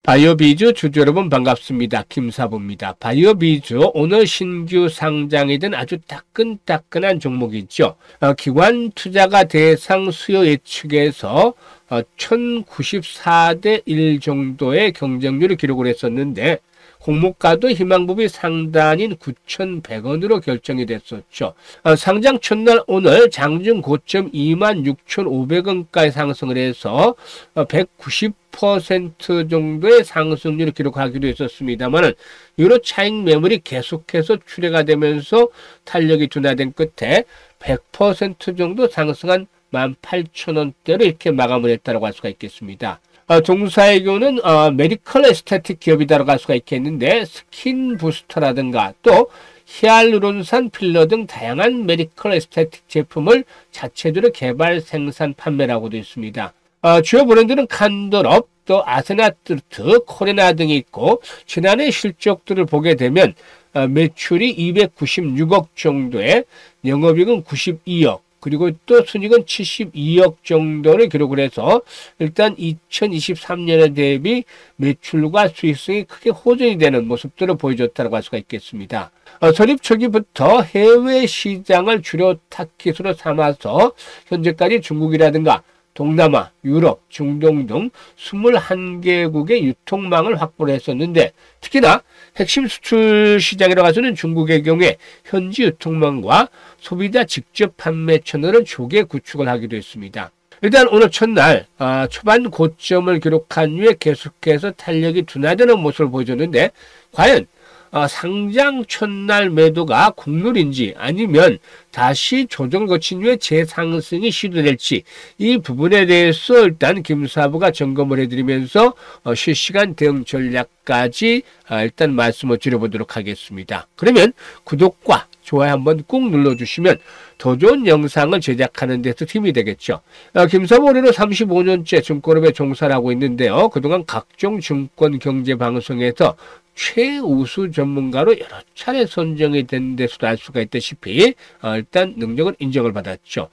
바이오비즈 주주 여러분 반갑습니다. 김사부입니다. 바이오비즈 오늘 신규 상장이 된 아주 따끈따끈한 종목이죠. 기관 투자가 대상 수요 예측에서 1094대 1 정도의 경쟁률을 기록을 했었는데 공모가도 희망부비 상단인 9,100원으로 결정이 됐었죠. 상장 첫날 오늘 장중 고점 26,500원까지 상승을 해서 190% 정도의 상승률을 기록하기로 했었습니다만 유로 차익 매물이 계속해서 출회가 되면서 탄력이 둔화된 끝에 100% 정도 상승한 18,000원대로 이렇게 마감을 했다고 할 수가 있겠습니다. 종사의교는 메디컬 에스테틱 기업이다라고 할 수가 있겠는데 스킨 부스터라든가 또 히알루론산 필러 등 다양한 메디컬 에스테틱 제품을 자체적으로 개발, 생산, 판매라고 되어 있습니다. 주요 브랜드는 칸돌업, 또 아세나트르트, 코레나 등이 있고 지난해 실적들을 보게 되면 매출이 296억 정도에 영업이익은 92억 그리고 또 순이익은 72억 정도를 기록을 해서 일단 2023년에 대비 매출과 수익성이 크게 호전이 되는 모습들을 보여줬다고 할 수가 있겠습니다. 설립 초기부터 해외 시장을 주력 타깃으로 삼아서 현재까지 중국이라든가 동남아, 유럽, 중동 등 21개국의 유통망을 확보를 했었는데 특히나 핵심 수출 시장이라고 하서는 중국의 경우에 현지 유통망과 소비자 직접 판매 채널을 조개 구축을 하기도 했습니다. 일단 오늘 첫날 초반 고점을 기록한 후에 계속해서 탄력이 둔화되는 모습을 보여줬는데 과연 상장 첫날 매도가 국룰인지 아니면 다시 조정을 거친 후에 재상승이 시도될지 이 부분에 대해서 일단 김사부가 점검을 해드리면서 실시간 대응 전략까지 일단 말씀을 드려보도록 하겠습니다. 그러면 구독과 좋아요 한번 꾹 눌러주시면 더 좋은 영상을 제작하는 데서 힘이 되겠죠. 김사부 올해로 35년째 증권업에 종사를 하고 있는데요. 그동안 각종 증권 경제 방송에서 최우수 전문가로 여러 차례 선정이 된 데서도 알 수가 있다시피 일단 능력을 인정을 받았죠.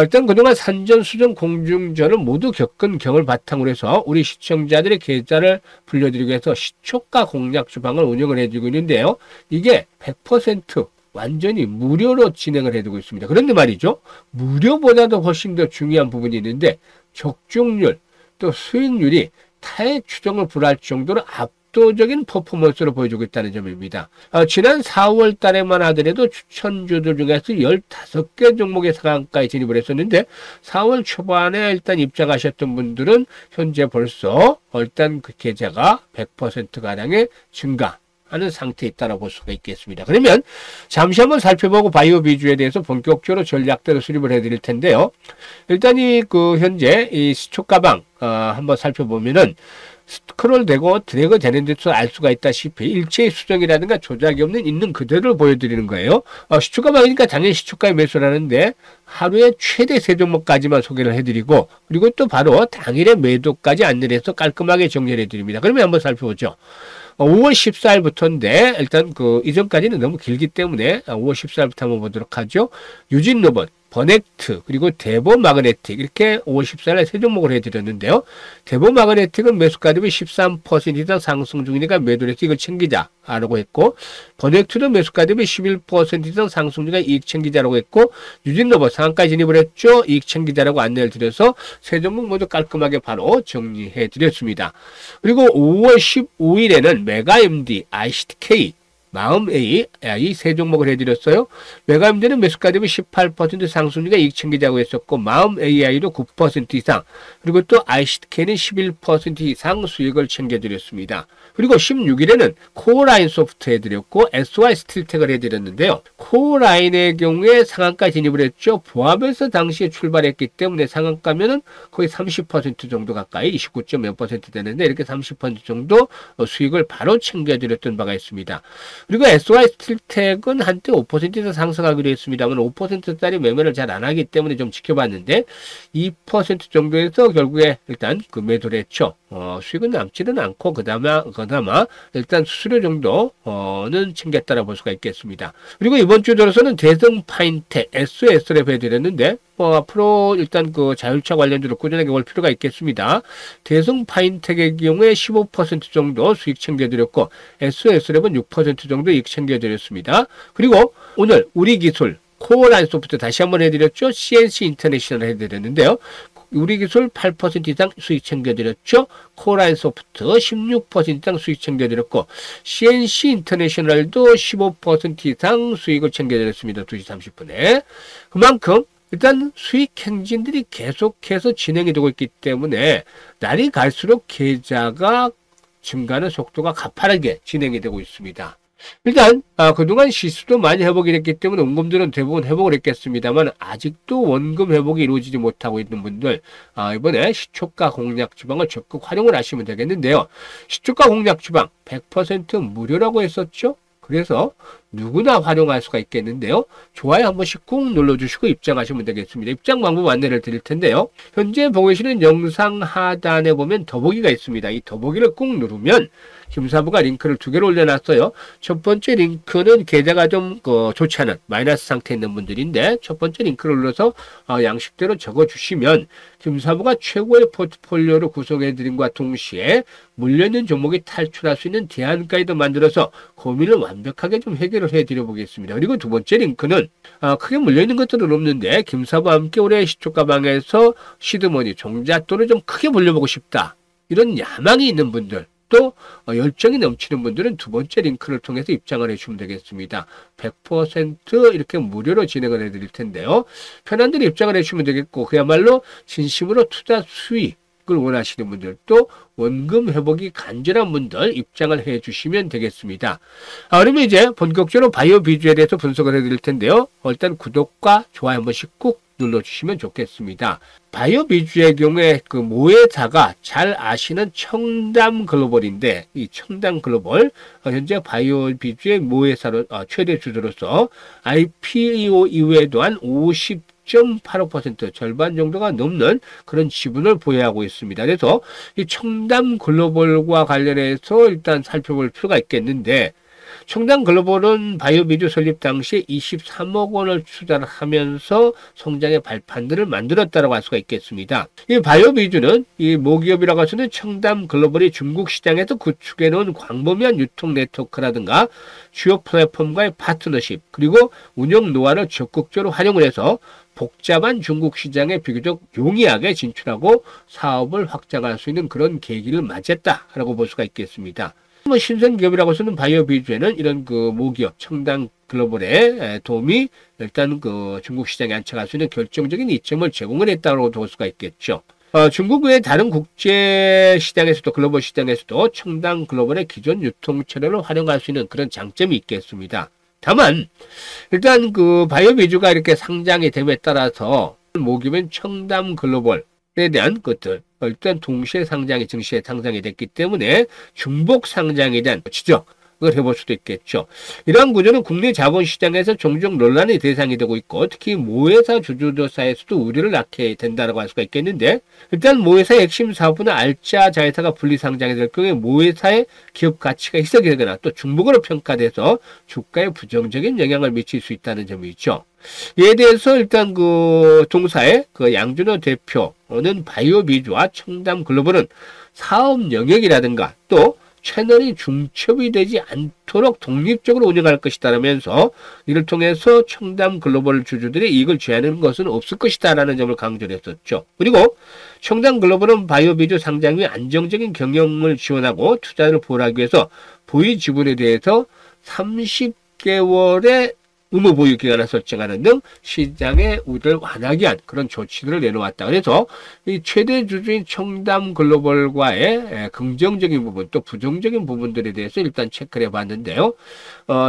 일단 그동안 산전수전 공중전을 모두 겪은 경을 바탕으로 해서 우리 시청자들의 계좌를 불려드리기 위해서 시초가 공략 주방을 운영을 해주고 있는데요. 이게 100% 완전히 무료로 진행을 해두고 있습니다. 그런데 말이죠. 무료보다도 훨씬 더 중요한 부분이 있는데 적중률 또 수익률이 타의 추정을 불허할 정도로 압도적인 퍼포먼스로 보여주고 있다는 점입니다. 지난 4월 달에만 하더라도 추천주들 중에서 15개 종목의 상한가에 진입을 했었는데 4월 초반에 일단 입장하셨던 분들은 현재 벌써 일단 그 계좌가 100%가량의 증가 하는 상태에 있다고 볼 수가 있겠습니다. 그러면 잠시 한번 살펴보고 바이오비주에 대해서 본격적으로 전략대로 수립을 해드릴 텐데요. 일단 현재 이 시초가방 한번 살펴보면은 스크롤 되고 드래그 되는 데서 알 수가 있다시피 일체의 수정이라든가 조작이 없는 있는 그대로를 보여드리는 거예요. 시초가방이니까 당연히 시초가에 매수를 하는데 하루에 최대 3종목까지만 소개를 해드리고 그리고 또 바로 당일의 매도까지 안내를 해서 깔끔하게 정리를 해드립니다. 그러면 한번 살펴보죠. 5월 14일부터인데 일단 이전까지는 너무 길기 때문에 5월 14일부터 한번 보도록 하죠. 유진로봇, 버넥트 그리고 대보 마그네틱 이렇게 5월 14일에 3종목을 해드렸는데요. 대보 마그네틱은 매수가 대비 13% 이상 상승 중이니까 매도를 해서 이걸 챙기자라고 했고 버넥트는 매수가 대비 11% 이상 상승 중이니까 이익 챙기자라고 했고 유진로봇 상한가에 진입을 했죠. 이익 챙기자라고 안내를 드려서 3종목 모두 깔끔하게 바로 정리해 드렸습니다. 그리고 5월 15일에는 메가MD, ICTK 마음A 이 3종목을 해드렸어요. 메가임대는 매수가 대비 18% 상승률과 이익 챙기자고 했었고 마음 AI도 9% 이상 그리고 또 ICTK는 11% 이상 수익을 챙겨드렸습니다. 그리고 16일에는 코어라인 소프트 해드렸고 SY 스틸텍을 해드렸는데요. 코어라인의 경우에 상한가 진입을 했죠. 보합에서 당시에 출발했기 때문에 상한가면은 거의 30% 정도 가까이 29.몇% 되는데 이렇게 30% 정도 수익을 바로 챙겨드렸던 바가 있습니다. 그리고 SY 스틸텍은 한때 5% 이상 상승하기로 했습니다만 5%짜리 매매를 잘 안 하기 때문에 좀 지켜봤는데 2% 정도에서 결국에 일단 매도를 했죠. 수익은 남지는 않고 그나마 일단 수수료 정도는 챙겼다라고 볼 수가 있겠습니다. 그리고 이번 주 들어서는 대성 파인텍 SOS를 해드렸는데 앞으로 일단 그 자율차 관련주로 꾸준하게 올 필요가 있겠습니다. 대성 파인텍의 경우에 15% 정도 수익 챙겨드렸고, SS랩은 6% 정도 이익 챙겨드렸습니다. 그리고 오늘 우리 기술, 코어라인 소프트 다시 한번 해드렸죠. CNC 인터내셔널 해드렸는데요. 우리 기술 8% 이상 수익 챙겨드렸죠. 코어라인 소프트 16% 이상 수익 챙겨드렸고, CNC 인터내셔널도 15% 이상 수익을 챙겨드렸습니다. 2시 30분에. 그만큼 일단 수익 행진들이 계속해서 진행이 되고 있기 때문에 날이 갈수록 계좌가 증가하는 속도가 가파르게 진행이 되고 있습니다. 일단 그동안 시수도 많이 회복이 됐기 때문에 원금들은 대부분 회복을 했겠습니다만 아직도 원금 회복이 이루어지지 못하고 있는 분들, 이번에 시초가 공략 주방을 적극 활용을 하시면 되겠는데요. 시초가 공략 주방 100% 무료라고 했었죠. 그래서 누구나 활용할 수가 있겠는데요. 좋아요 한 번씩 꾹 눌러주시고 입장하시면 되겠습니다. 입장 방법 안내를 드릴 텐데요. 현재 보고 계시는 영상 하단에 보면 더보기가 있습니다. 이 더보기를 꾹 누르면 김사부가 링크를 2개를 올려놨어요. 첫 번째 링크는 계좌가 좀 좋지 않은 마이너스 상태에 있는 분들인데, 첫 번째 링크를 눌러서 양식대로 적어주시면 김사부가 최고의 포트폴리오를 구성해드림과 동시에 물려있는 종목이 탈출할 수 있는 대안 가이드 만들어서 고민을 완벽하게 좀 해결을 해드려 보겠습니다. 그리고 두 번째 링크는 크게 물려있는 것들은 없는데 김사부와 함께 올해 시초가방에서 시드머니 종잣돈을 좀 크게 물려보고 싶다, 이런 야망이 있는 분들, 또 열정이 넘치는 분들은 두 번째 링크를 통해서 입장을 해주시면 되겠습니다. 100% 이렇게 무료로 진행을 해드릴 텐데요. 편한 대로 입장을 해주시면 되겠고, 그야말로 진심으로 투자 수익을 원하시는 분들, 또 원금 회복이 간절한 분들 입장을 해주시면 되겠습니다. 그러면 이제 본격적으로 바이오 비주에 대해서 분석을 해드릴 텐데요. 일단 구독과 좋아요 한 번씩 꾹 눌러주시면 좋겠습니다. 바이오 비주의 경우에 그 모회사가 잘 아시는 청담 글로벌인데, 이 청담 글로벌 현재 바이오 비주의 모회사로 최대 주주로서 IPO 이후에도 한 50.85% 절반 정도가 넘는 그런 지분을 보유하고 있습니다. 그래서 이 청담 글로벌과 관련해서 일단 살펴볼 필요가 있겠는데, 청담 글로벌은 바이오비주 설립 당시에 23억 원을 투자를 하면서 성장의 발판들을 만들었다고 할 수가 있겠습니다. 이 바이오비주는 이 모기업이라고 할 수 있는 청담 글로벌이 중국 시장에서 구축해 놓은 광범위한 유통 네트워크라든가 주요 플랫폼과의 파트너십, 그리고 운영 노하우를 적극적으로 활용을 해서 복잡한 중국 시장에 비교적 용이하게 진출하고 사업을 확장할 수 있는 그런 계기를 맞았다라고 볼 수가 있겠습니다. 신선 기업이라고 쓰는 바이오 비주에는 이런 그 모기업 청담 글로벌의 도움이 일단 그 중국 시장에 안착할 수 있는 결정적인 이점을 제공을 했다고 볼 수가 있겠죠. 중국 외의 다른 국제 시장에서도, 글로벌 시장에서도 청담 글로벌의 기존 유통 채널을 활용할 수 있는 그런 장점이 있겠습니다. 다만 일단 그 바이오 비주가 이렇게 상장이 됨에 따라서 모기업은 청담 글로벌에 대한 것들 일단 동시에 상장이, 증시에 상장이 됐기 때문에 중복 상장에 대한 지적을 해볼 수도 있겠죠. 이러한 구조는 국내 자본시장에서 종종 논란의 대상이 되고 있고, 특히 모회사 주주조사에서도 우려를 낳게 된다고 할 수가 있겠는데, 일단 모회사의 핵심 사업은 알짜 자회사가 분리상장이 될 경우에 모회사의 기업 가치가 희석이 되거나 또 중복으로 평가돼서 주가에 부정적인 영향을 미칠 수 있다는 점이 있죠. 이에 대해서 일단 그 동사의 그 양준호 대표는 바이오 비주와 청담 글로벌은 사업 영역이라든가 또 채널이 중첩이 되지 않도록 독립적으로 운영할 것이다라면서 이를 통해서 청담 글로벌 주주들의 이익을 제한하는 것은 없을 것이다라는 점을 강조를 했었죠. 그리고 청담 글로벌은 바이오 비주 상장 후 안정적인 경영을 지원하고 투자를 보호하기 위해서 보유 지분에 대해서 30개월의 의무 보유 기간을 설정하는 등 시장의 우려를 완화하기 위한 그런 조치들을 내놓았다. 그래서 이 최대 주주인 청담 글로벌과의 긍정적인 부분 또 부정적인 부분들에 대해서 일단 체크를 해봤는데요.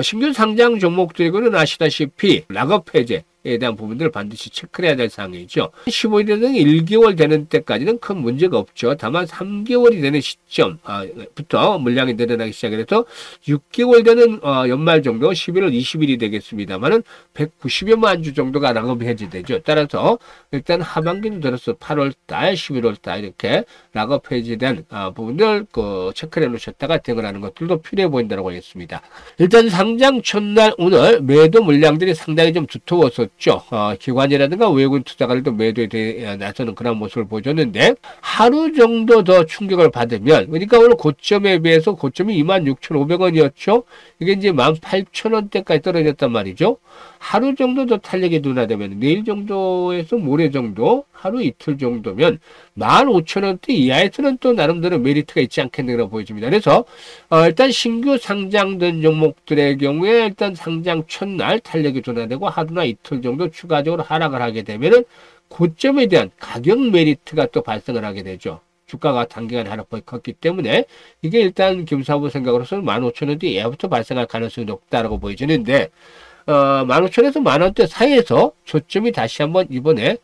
신규 상장 종목들은 아시다시피 락업 해제 에 대한 부분들을 반드시 체크를 해야 될 사항이죠. 15일 등 1개월 되는 때까지는 큰 문제가 없죠. 다만 3개월이 되는 시점부터 물량이 늘어나기 시작해서 6개월 되는 연말 정도 11월 20일이 되겠습니다만은 190여만 주 정도가 락업 해제되죠. 따라서 일단 하반기도 들어서 8월달, 11월달 이렇게 락업 해제된 부분들 체크를 해놓으셨다가 대응하는 것들도 필요해 보인다고 하겠습니다. 일단 상장 첫날 오늘 매도 물량들이 상당히 좀 두터웠었죠. 있죠. 기관이라든가 외국인 투자가들도 매도에 나서는 그런 모습을 보여줬는데 하루 정도 더 충격을 받으면 그러니까 오늘 고점에 비해서 고점이 26,500원이었죠. 이게 이제 18,000원대까지 떨어졌단 말이죠. 하루 정도 더 탄력이 둔화되면 내일 정도에서 모레 정도 하루 이틀 정도면 15,000원대 이하에서는 또 나름대로 메리트가 있지 않겠느냐고 보여집니다. 그래서 일단 신규 상장된 종목들의 경우에 일단 상장 첫날 탄력이 둔화되고 하루나 이틀 정도 추가적으로 하락을 하게 되면은 고점에 대한 가격 메리트가 또 발생을 하게 되죠. 주가가 단기간 하락폭이 컸기 때문에 이게 일단 김사부 생각으로서는 15,000원대 이하부터 발생할 가능성이 높다라고 보여지는데 15,000원에서 만원대 사이에서 저점이 다시 한번 이번에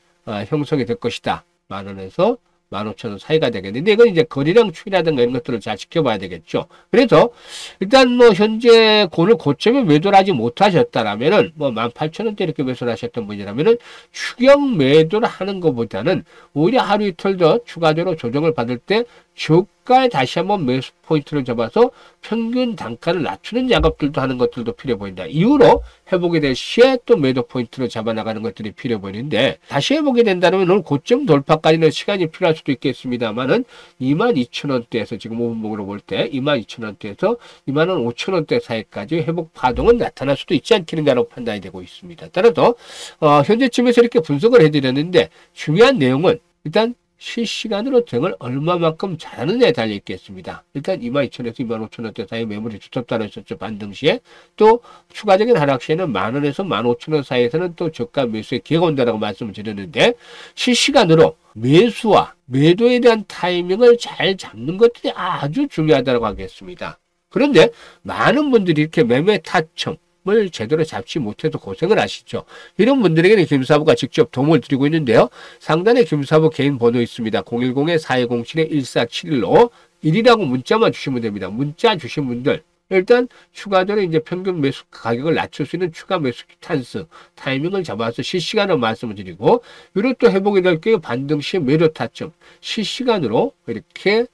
형성이 될 것이다. 만원에서 15,000원 사이가 되겠는데 이건 이제 거래량 추이라든가 이런 것들을 잘 지켜봐야 되겠죠. 그래서 일단 뭐 현재 오늘 고점에 매도를 하지 못하셨다라면은 뭐 18,000원대 이렇게 매수를 하셨던 분이라면은 추격 매도를 하는 것보다는 오히려 하루 이틀 더 추가적으로 조정을 받을 때 저가에 다시 한번 매수 포인트를 잡아서 평균 단가를 낮추는 작업들도 하는 것들도 필요해 보인다. 이후로 회복이 될 시에 또 매도 포인트를 잡아나가는 것들이 필요해 보이는데 다시 회복이 된다면 오늘 고점 돌파까지는 시간이 필요할 수도 있겠습니다만은 22,000원대에서 지금 5분봉으로 볼 때 22,000원대에서 25,000원대 사이까지 회복 파동은 나타날 수도 있지 않겠는가라고 판단이 되고 있습니다. 따라서 현재쯤에서 이렇게 분석을 해드렸는데 중요한 내용은 일단 실시간으로 등을 얼마만큼 잘하느냐에 달려 있겠습니다. 일단 22,000원에서 25,000원대 사이 매물이 주쳤다고 했었죠. 반등 시에. 또 추가적인 하락 시에는 10,000원에서 15,000원 사이에서는 또 저가 매수의 기회가 온다라고 말씀을 드렸는데 실시간으로 매수와 매도에 대한 타이밍을 잘 잡는 것들이 아주 중요하다고 하겠습니다. 그런데 많은 분들이 이렇게 매매 타점 을 제대로 잡지 못해서 고생을 하시죠. 이런 분들에게는 김사부가 직접 도움을 드리고 있는데요. 상단에 김사부 개인 번호 있습니다. 010-4207-1471로 1이라고 문자만 주시면 됩니다. 문자 주신 분들 일단 추가적으로 이제 평균 매수 가격을 낮출 수 있는 추가 매수 찬스 타이밍을 잡아서 실시간으로 말씀을 드리고 이런 또 회복이 될 경우 반등 시 매도 타점 실시간으로 이렇게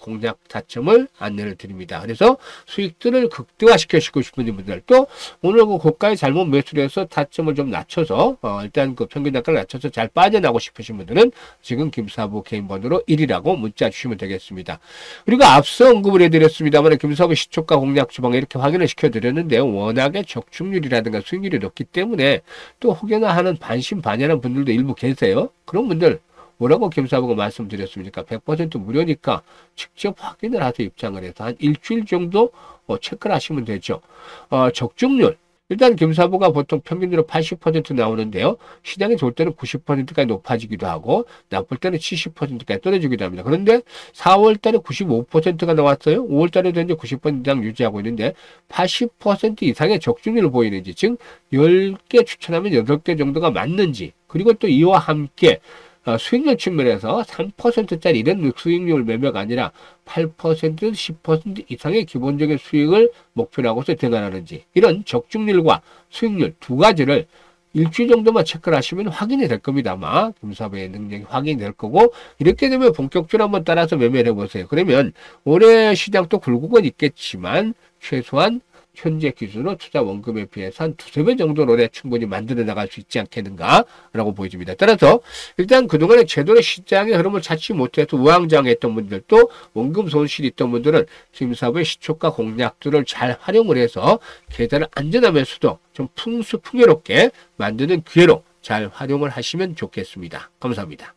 공략 타점을 안내를 드립니다. 그래서 수익들을 극대화시키고 싶은 분들 또 오늘 그 고가에 잘못 매수를 해서 타점을 좀 낮춰서 일단 그 평균 단가를 낮춰서 잘 빠져나가고 싶으신 분들은 지금 김사부 개인 번호로 1이라고 문자 주시면 되겠습니다. 그리고 앞서 언급을 해드렸습니다만 김사부 시초가 공략 주방에 이렇게 확인을 시켜드렸는데요. 워낙에 적중률이라든가 수익률이 높기 때문에 또 혹여나 하는 반신반의하는 분들도 일부 계세요. 그런 분들 뭐라고 김사부가 말씀드렸습니까? 100% 무료니까 직접 확인을 하셔서 입장을 해서 한 일주일 정도 체크를 하시면 되죠. 적중률. 일단 김사부가 보통 평균으로 80% 나오는데요. 시장이 좋을 때는 90%까지 높아지기도 하고 나쁠 때는 70%까지 떨어지기도 합니다. 그런데 4월 달에 95%가 나왔어요. 5월 달에도 이제 90% 이상 유지하고 있는데 80% 이상의 적중률을 보이는지 즉 10개 추천하면 8개 정도가 맞는지 그리고 또 이와 함께 수익률 측면에서 3%짜리 이런 수익률 매매가 아니라 8%, 10% 이상의 기본적인 수익을 목표로 하고서 등한하는지 이런 적중률과 수익률 두 가지를 일주일 정도만 체크를 하시면 확인이 될 겁니다. 아마 김사부의 능력이 확인이 될 거고 이렇게 되면 본격적으로 한번 따라서 매매를 해보세요. 그러면 올해 시장도 굴곡은 있겠지만 최소한 현재 기준으로 투자 원금에 비해서 한 2~3배 정도로 충분히 만들어 나갈 수 있지 않겠는가라고 보여집니다. 따라서 일단 그동안에 제대로 시장의 흐름을 찾지 못해서 우왕좌왕했던 분들도 원금 손실이 있던 분들은 김사부의 시초가 공략들을 잘 활용을 해서 계좌를 안전하면서도 좀 풍요롭게 만드는 기회로 잘 활용을 하시면 좋겠습니다. 감사합니다.